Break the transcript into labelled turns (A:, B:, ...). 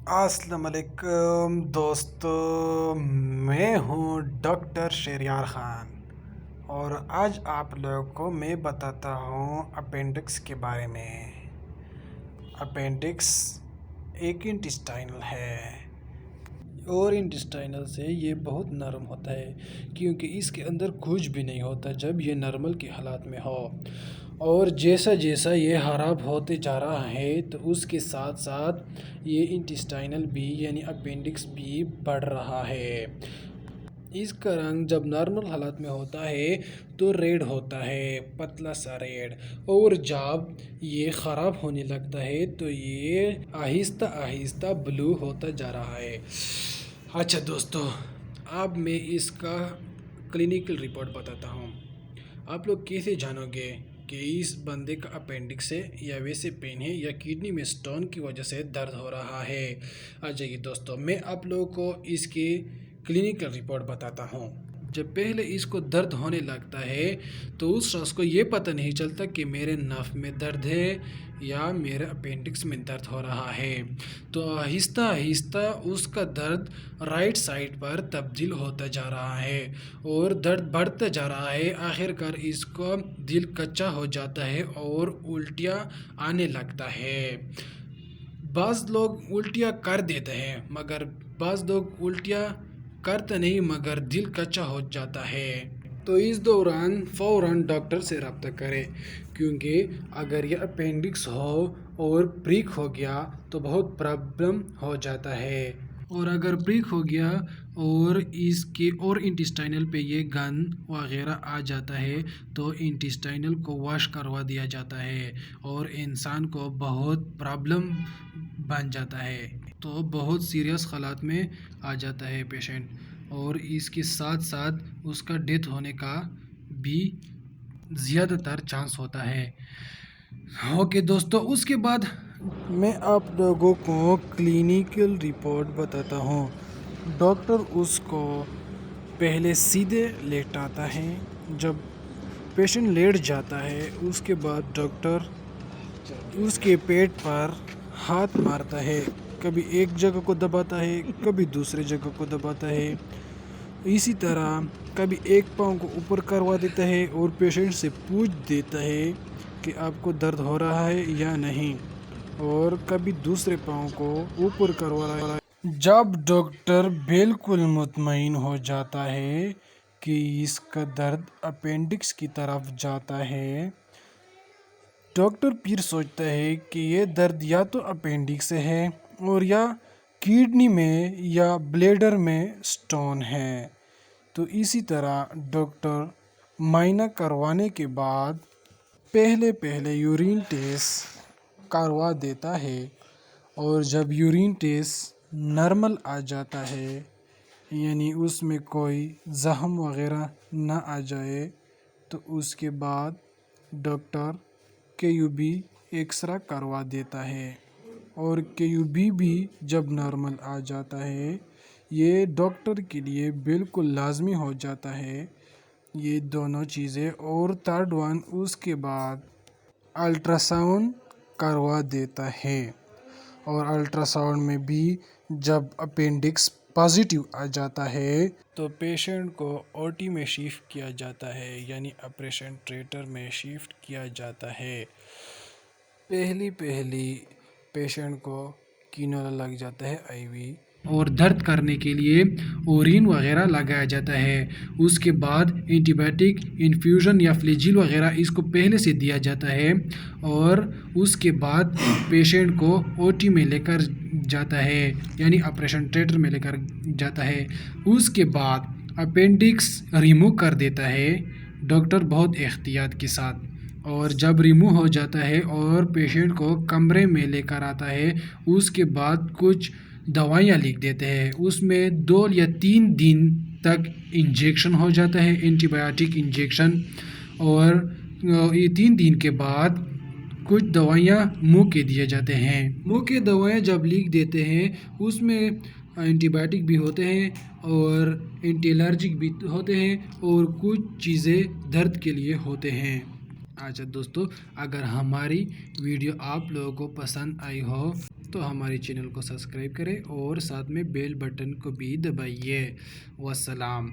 A: السلام علیکم دوستو، میں ہوں ڈاکٹر شہریار خان، اور آج آپ لوگوں کو میں بتاتا ہوں اپینڈکس کے بارے میں۔ اپینڈکس ایک انٹسٹائنل ہے، اور انٹسٹائنل سے یہ بہت نرم ہوتا ہے کیونکہ اس کے اندر کچھ بھی نہیں ہوتا جب یہ نارمل کے حالات میں ہو، اور جیسا جیسا یہ خراب ہوتے جا رہا ہے تو اس کے ساتھ ساتھ یہ انٹسٹائنل بھی یعنی اپینڈکس بھی بڑھ رہا ہے۔ اس کا رنگ جب نارمل حالات میں ہوتا ہے تو ریڈ ہوتا ہے، پتلا سا ریڈ، اور جب یہ خراب ہونے لگتا ہے تو یہ آہستہ آہستہ بلو ہوتا جا رہا ہے۔ اچھا دوستو، اب میں اس کا کلینکل رپورٹ بتاتا ہوں۔ آپ لوگ کیسے جانو گے کہ اس بندے کا اپینڈکس ہے یا ویسے پین ہے یا کڈنی میں سٹون کی وجہ سے درد ہو رہا ہے؟ اچھا یہ دوستو، میں آپ لوگوں کو اس کی کلینکل رپورٹ بتاتا ہوں۔ جب پہلے اس کو درد ہونے لگتا ہے تو اس شخص کو یہ پتہ نہیں چلتا کہ میرے ناف میں درد ہے یا میرے اپینڈکس میں درد ہو رہا ہے، تو آہستہ آہستہ اس کا درد رائٹ سائڈ پر تبدیل ہوتا جا رہا ہے اور درد بڑھتا جا رہا ہے۔ آخر کار اس کو دل کچا ہو جاتا ہے اور الٹیاں آنے لگتا ہے۔ بعض لوگ الٹیاں کر دیتے ہیں مگر بعض لوگ الٹیاں کرتے نہیں مگر دل کچا ہو جاتا ہے۔ تو اس دوران فوراً ڈاکٹر سے رابطہ کرے، کیونکہ اگر یہ اپینڈکس ہو اور پریک ہو گیا تو بہت پرابلم ہو جاتا ہے، اور اگر بریک ہو گیا اور اس کے اور انٹسٹائنل پہ یہ گند وغیرہ آ جاتا ہے تو انٹسٹائنل کو واش کروا دیا جاتا ہے اور انسان کو بہت پرابلم بن جاتا ہے، تو بہت سیریس حالات میں آ جاتا ہے پیشنٹ، اور اس کے ساتھ ساتھ اس کا ڈیتھ ہونے کا بھی زیادہ تر چانس ہوتا ہے۔ اوکے دوستو، اس کے بعد میں آپ لوگوں کو کلینکل رپورٹ بتاتا ہوں۔ ڈاکٹر اس کو پہلے سیدھے لیٹاتا ہے۔ جب پیشنٹ لیٹ جاتا ہے اس کے بعد ڈاکٹر اس کے پیٹ پر ہاتھ مارتا ہے، کبھی ایک جگہ کو دباتا ہے کبھی دوسرے جگہ کو دباتا ہے، اسی طرح کبھی ایک پاؤں کو اوپر کروا دیتا ہے اور پیشنٹ سے پوچھ دیتا ہے کہ آپ کو درد ہو رہا ہے یا نہیں، اور کبھی دوسرے پاؤں کو اوپر کروا رہا ہے۔ جب ڈاکٹر بالکل مطمئن ہو جاتا ہے کہ اس کا درد اپینڈکس کی طرف جاتا ہے، ڈاکٹر پھر سوچتا ہے کہ یہ درد یا تو اپینڈکس سے ہے اور یا کڈنی میں یا بلیڈر میں سٹون ہے، تو اسی طرح ڈاکٹر معائنہ کروانے کے بعد پہلے یورین ٹیسٹ کروا دیتا ہے، اور جب یورین ٹیسٹ نارمل آ جاتا ہے یعنی اس میں کوئی زخم وغیرہ نہ آ جائے تو اس کے بعد ڈاکٹر QB ایکسرا کروا دیتا ہے، اور QB بھی جب نارمل آ جاتا ہے یہ ڈاکٹر کے لیے بالکل لازمی ہو جاتا ہے یہ دونوں چیزیں، اور تھرڈ ون اس کے بعد الٹرا ساؤنڈ کروا دیتا ہے، اور الٹرا ساؤنڈ میں بھی جب اپینڈکس پازیٹیو آ جاتا ہے تو پیشنٹ کو OT میں شفٹ کیا جاتا ہے یعنی آپریشن تھیٹر میں شفٹ کیا جاتا ہے۔ پہلی پیشنٹ کو کینولا لگ جاتا ہے IV، اور درد کرنے کے لیے اورین وغیرہ لگایا جاتا ہے، اس کے بعد اینٹی بائیوٹک انفیوژن یا فلیجیل وغیرہ اس کو پہلے سے دیا جاتا ہے، اور اس کے بعد پیشنٹ کو OT میں لے کر جاتا ہے یعنی آپریشن تھیٹر میں لے کر جاتا ہے۔ اس کے بعد اپینڈکس ریموو کر دیتا ہے ڈاکٹر بہت احتیاط کے ساتھ، اور جب ریموو ہو جاتا ہے اور پیشنٹ کو کمرے میں لے کر آتا ہے اس کے بعد کچھ دوائیاں لکھ دیتے ہیں، اس میں 2 یا 3 دن تک انجیکشن ہو جاتا ہے، اینٹی بائیوٹک انجیکشن، اور یہ 3 دن کے بعد کچھ دوائیاں منہ کے دیے جاتے ہیں۔ منہ کے دوائیاں جب لکھ دیتے ہیں اس میں اینٹی بائیوٹک بھی ہوتے ہیں اور اینٹی الرجک بھی ہوتے ہیں اور کچھ چیزیں درد کے لیے ہوتے ہیں۔ اچھا دوستو، اگر ہماری ویڈیو آپ لوگوں کو پسند آئی ہو تو ہمارے چینل کو سبسکرائب کریں اور ساتھ میں بیل بٹن کو بھی دبائیے۔ والسلام۔